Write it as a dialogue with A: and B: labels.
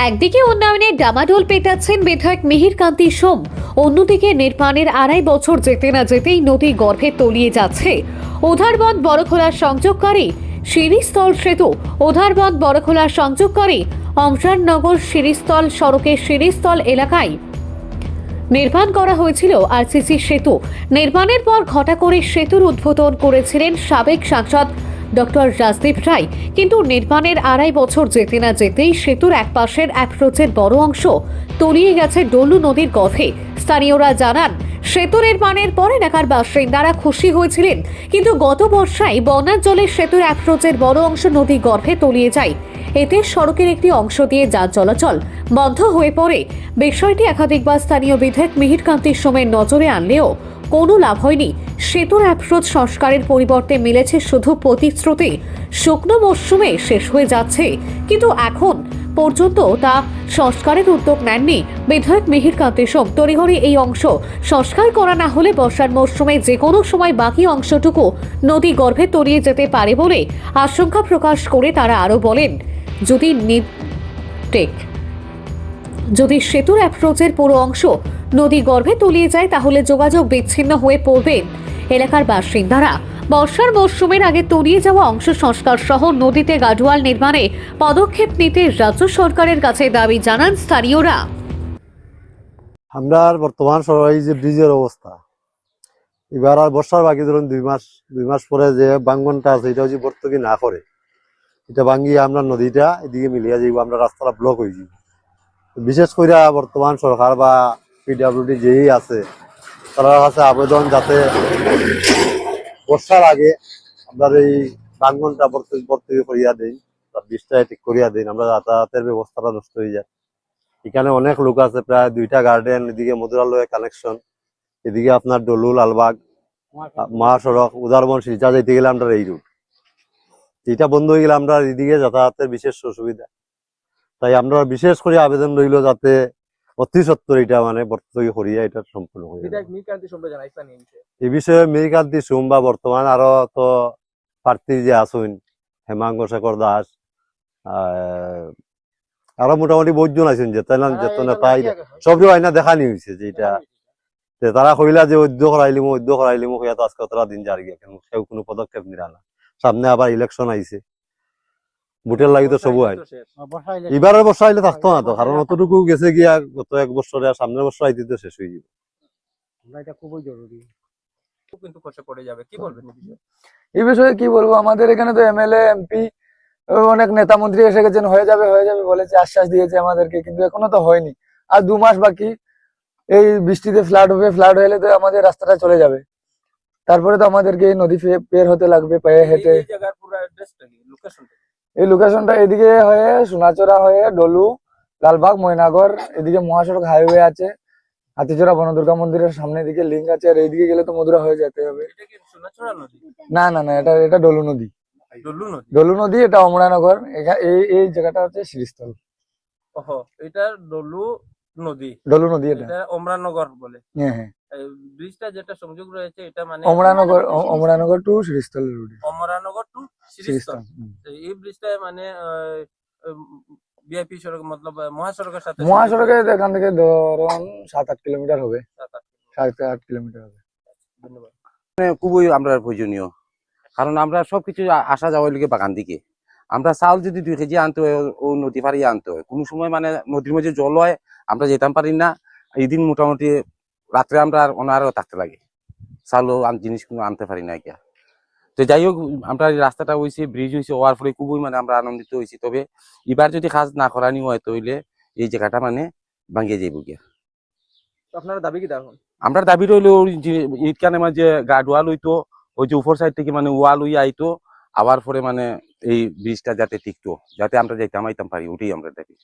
A: একদিকে উন্নয়নের ডামাডোল পেটাচ্ছেন বিধায়ক মিহিরকান্তি সোম, অন্যদিকে নির্মাণের 2.5 বছর যেতে না যেতেই নদী গর্ভে তলিয়ে যাচ্ছে উধারবন্দ বড়খোলার সংযোগকারী শিরিস্থল সেতু। উধারবন্দ বড়খোলার সংযোগকারী অমরাননগর শিরিস্থল সড়কের শিরিস্থল এলাকায় নির্মাণ করা হয়েছিল আরসিসি সেতু। নির্মাণের পর ঘটা করে সেতুর উদ্বোধন করেছিলেন সাবেক সাংসদ ডক্টর রাজদীপ রায়, কিন্তু নির্মাণের 2.5 বছর যেতে না যেতেই সেতুর একপাশের অ্যাপ্রোচের বড় অংশ তলিয়ে গেছে ডলু নদীর গর্ভে। স্থানীয়রা জানান, সেতু নির্মাণের পর এলাকার বাসিন্দারা খুশি হয়েছিলেন, কিন্তু গত বর্ষায় বন্যার জলে সেতুর অ্যাপ্রোচের বড় অংশ নদী গর্ভে তলিয়ে যায়। এতে সড়কের একটি অংশ দিয়ে যান চলাচল বন্ধ হয়ে পড়ে। বিষয়টি একাধিকবার স্থানীয় বিধায়ক মিহিরকান্তি সোমের নজরে আনলেও কোনো লাভ হয়নি। সেতুর অ্যাপ্রোচ সংস্কারের পরিবর্তে মিলেছে শুধু প্রতিশ্রুতি। শুকনো মরশুমে শেষ হয়ে যাচ্ছে, কিন্তু এখন পর্যন্ত তা সংস্কারের উদ্যোগ নেননি বিধায়ক মিহিরকান্তি সোম। তড়িঘড়ি এই অংশ সংস্কার করা না হলে বর্ষার মরশুমে যে কোনো সময় বাকি অংশটুকু নদী গর্ভে তলিয়ে যেতে পারে বলে আশঙ্কা প্রকাশ করে তারা আরও বলেন, যদি সেতুর অ্যাপ্রোচের পুরো অংশ নদী গর্ভে তলিয়ে যায় তাহলে যোগাযোগ বিচ্ছিন্ন হয়ে পড়বেন এলাকার বাসিন্দারা। বর্ষার মরশুমের আগে তলিয়ে যাওয়া অংশ সংস্কার সহ নদীতে গাডওয়াল নির্মাণে পদক্ষেপ নিতে রাজ্য সরকারের কাছে দাবি জানান স্থানীয়রা।
B: আমরা বর্তমান সবাই যে ব্রিজের অবস্থা, এবার আর বর্ষার বাকি ধরুন 2 মাস পরে যে বাঙ্গনটা আছে এটা যদি ভর্তুকি না করে, এটা ভাঙ্গিয়ে আমরা নদীটা এদিকে মিলিয়ে যাইব, আমরা রাস্তাটা ব্লক হয়ে যাব। বিশেষ করে বর্তমান সরকার বা পিডব্লিউডি যেই আছে তার কাছে আবেদন, যাতে বর্ষার আগে আমরা এই বাঙ্গনটা ভর্তুকি করিয়া দেই, ব্রিজটা ঠিক করিয়া দিন, আমরা যাতায়াতের ব্যবস্থাটা নষ্ট হয়ে যায়। এখানে অনেক লোক আছে, প্রায় 2টা গার্ডেন, এদিকে মধুরালয় কানেকশন, এদিকে আপনার ডলু লালবাগ মহাসড়ক উদারবন শিলচা যাইতে গেলে আমরা এই রুট, এটা বন্ধ হয়ে গেলে আমরা এদিকে যাতায়াতের বিশেষ অসুবিধা। তাই আমরা বিশেষ করে আবেদন রইল যাতে অতি সত্তর এটা মানে ভর্তুকি করিয়া এটা সম্পূর্ণ হয়ে যায়। এই বিষয়ে মিহিরকান্তি সোম বা বর্তমান আরো তো প্রার্থী যে আসুন হেমাঙ্গ শেখর দাস, আরো মোটামুটি বহুজন আছেন যে তাই সবই আইনা দেখানি হয়েছে যে এটা তারা কইলা যে অদ্য করাইলিম হইয়া তো আজকে অতটা দিন যার গিয়া কেউ কোনো পদক্ষেপ নিরা না। সামনে আবার ইলেকশন আইছে, ভোটের লাগি তো সবু আইন, এবারের বর্ষা আইলে থাকতো না তো, কারণ অতটুকু গেছে গিয়া গত 1 বছরে, আর সামনের বছর আইতে তো শেষ হয়ে যাবে।
C: এটা খুবই জরুরি, কিন্তু খরচা পড়ে যাবে। কি বলবেন
D: এই বিষয়ে? কি বলবো, আমাদের এখানে তো এমএলএ এমপি অনেক নেতা মন্ত্রী এসে গেছেন, হয়ে যাবে বলেছে, আশ্বাস দিয়েছে আমাদেরকে, কিন্তু এখনো তো হয়নি। আর 2 মাস বাকি। এই বৃষ্টিতে ফ্লাড হবে, ফ্লাড হলে তো আমাদের রাস্তাটা চলে যাবে, তারপরে তো আমাদেরকে এই নদী পের হতে লাগবে পায়ে হেঁটে। এই লোকেশনটা এদিকে হয়ে সোনাচড়া হয়ে ডলু লালবাগ ময়নাগর, এদিকে মহাসড়ক হাইওয়ে আছে, হাতিচড়া বনদুর্গা মন্দিরের সামনে দিকে লিঙ্ক আছে, আর এইদিকে গেলে তো মধুরা হয়ে যেতে হবে। না না না, এটা ডলু নদী। ডলু নদী, এটা অমরানগর, এই জায়গাটা হচ্ছে শ্রীস্থল।
C: এটা ডলু নদী এটা অমরানগর বলে।
D: হ্যাঁ,
C: ব্রিজটা যেটা সংযোগ রয়েছে এটা মানে
D: অমরানগর টু শ্রীস্থল রোড।
C: অমরানগর টু শ্রীস্থল। এই ব্রিজটা মানে ভিআইপি সড়ক মতলব মহাসড়কের সাথে,
D: মহাসড়কের এখান থেকে ধরুন 7-8 কিলোমিটার হবে, 7-8 কিলোমিটার হবে।
C: ধন্যবাদ।
E: খুবই আমরা প্রয়োজনীয়, কারণ আমরা সবকিছু আসা যাওয়ার লিগে বাগান দিকে, আমরা চাউল যদি 2 কেজি আনতে হয় ও নদী পাড়িয়ে আনতে হয়, কোনো সময় মানে নদীর মধ্যে জল হয়, আমরা যেতাম পারি না। এই দিন মোটামুটি রাত্রে আমরা আরো থাকতে লাগে, চাউল জিনিস কোনো আনতে পারি না গিয়া। তো যাই হোক, আমরা রাস্তাটা হয়েছে, ব্রিজ হয়েছে, হওয়ার ফলে খুবই মানে আমরা আনন্দিত হয়েছি। তবে এবার যদি কাজ না করানি হয় তাহলে এই জায়গাটা মানে ভাঙিয়ে যাইব গিয়া।
C: আপনারা দাবি কি দেখুন?
E: আমরা দাবি রইল ইটখানে মানে যে গার্ডওয়াল হইতো, ওই যে উপর সাইড থেকে মানে ওয়াল হইয়া আইতো, আবার পরে মানে এই ব্রিজটা যাতে টিকতো, যাতে আমরা যাইতাম আইতাম পারি, ওটাই আমরা দাবি।